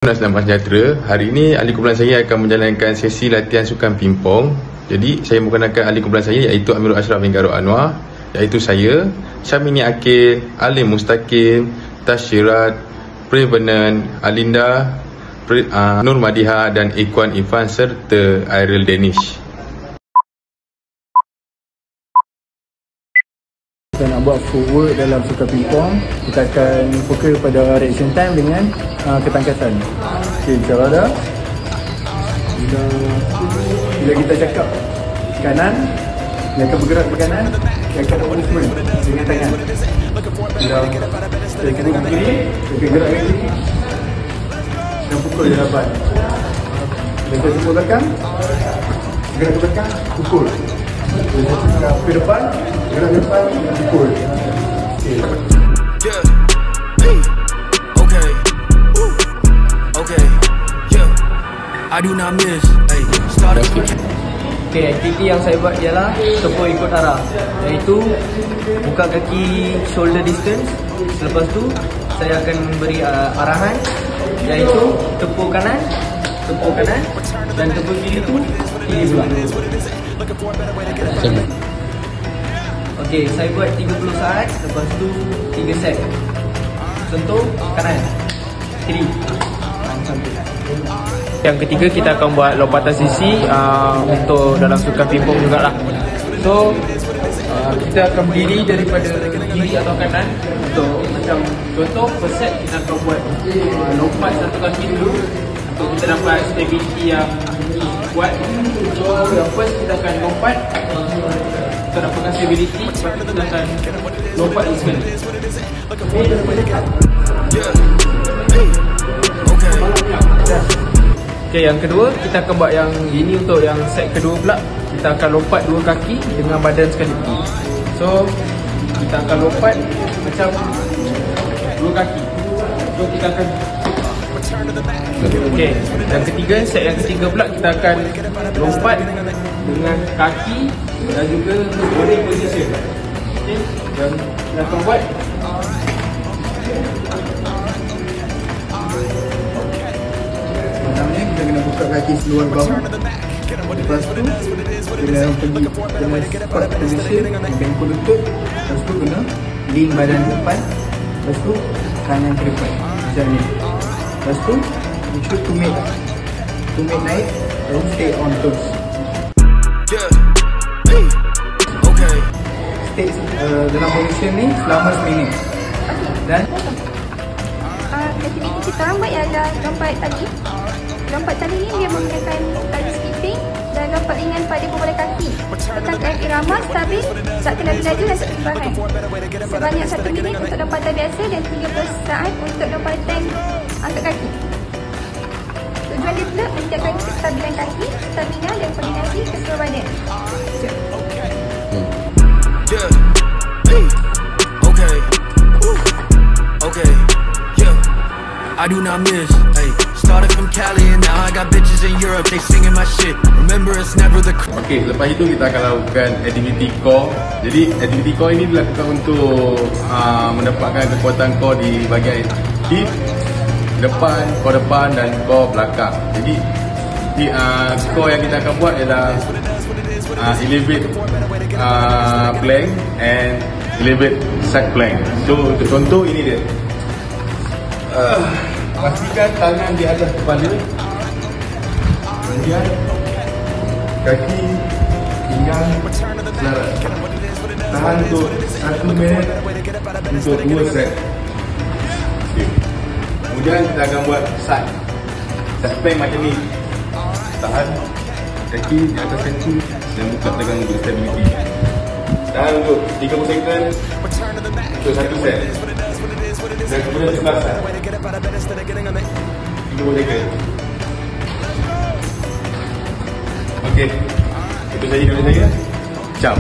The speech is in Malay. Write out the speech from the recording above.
Selamat sejahtera. Hari ini ahli kumpulan saya akan menjalankan sesi latihan sukan pingpong. Jadi saya memperkenalkan ahli kumpulan saya iaitu Amirul Ashraf bin Garud Anwar, iaitu saya, Syamini Akil, Alim Mustaqim, Tashirat, Prevenant, Alinda, Nur Madiha dan Ikhwan Irfan serta Airil Danish. Kita nak buat footwork dalam sukan pingpong, kita akan fokus pada reaction time dengan ketangkasan. Okey, insyaAllah dah. Bila kita cakap kanan, dia akan bergerak ke kanan, dia akan buat movement dengan tangan. Bila kita kena ke kiri, dia akan gerak ke kiri dan pukul di hadapan. Bila kita pukul belakang, gerak ke belakang, pukul. Bila kita ke depan, gerak ke depan, pukul. Okey. I do not miss. Hey, started. Okay, aktiviti yang saya buat ialah tepuk ikut arah, iaitu buka kaki shoulder distance. Selepas tu saya akan memberi arahan, iaitu tepuk kanan dan tepuk kiri tu kiri pula. Okay, saya buat 30 saat, lepas tu 3 set. Contoh kanan, kiri. Macam tu. Yang ketiga, kita akan buat lompatan sisi untuk dalam sukan pingpong jugalah. So kita akan berdiri daripada kiri atau kanan. Untuk macam contoh, first set kita akan buat lompat satu kaki dulu untuk kita dapat stability yang kuat. So yang first kita akan lompat, kita dapatkan stability. Lepas tu kita akan lompat lagi sekali. Okay, yang kedua kita akan buat yang ini untuk yang set kedua pula. Kita akan lompat dua kaki dengan badan sekaligus. So kita akan lompat macam dua kaki. So kita akan okay, yang ketiga, set yang ketiga pula kita akan lompat dengan kaki dan juga body position. Okay, dan kita akan buat kita kena buka kaki seluar bahu. Lepas tu kena pergi squat position, bengkok lutut. Lepas tu kena lean badan ke depan. Lepas tu kanan ke depan macam ni. Lepas tu you should to make naik and stay on toes. Stay dalam position ni selama seminit. Dan aktiviti kita buat ialah lompat tali. Lompat tali ni dia menggunakan tali skipping dan lompat ringan pada bola kaki. Tekankan irama stabil, tak kena berlaju dan tak keseimbangan. Sebanyak 1 minit untuk lompatan biasa dan 30 saat untuk lompatan angkat kaki. Tujuan dia pula meningkatkan kestabilan kaki, stamina dan koordinasi keseluruhan badan. I do not miss. Hey, started from Cali and now I got bitches in Europe. They singing my shit. Remember, it's never the. Okey, selepas itu kita akan lakukan aktiviti core. Jadi aktiviti core ini dilakukan untuk mendapatkan kekuatan core di bahagian hip depan, core depan dan core belakang. Jadi core yang kita akan buat ialah elevate plank and elevate side plank. So untuk contoh ini dia. Pastikan tangan di atas kepala, kemudian kaki pinggang selaras. Tahan untuk 1 minit untuk 2 set. Okay. Kemudian kita akan buat side plank macam ni. Tahan kaki di atas kaki dan buka tegang untuk stability. Tahan untuk 30 second untuk 1 set. Dan kemudian sebelah 30 second. Okey, itu saja dari saya. Ciao.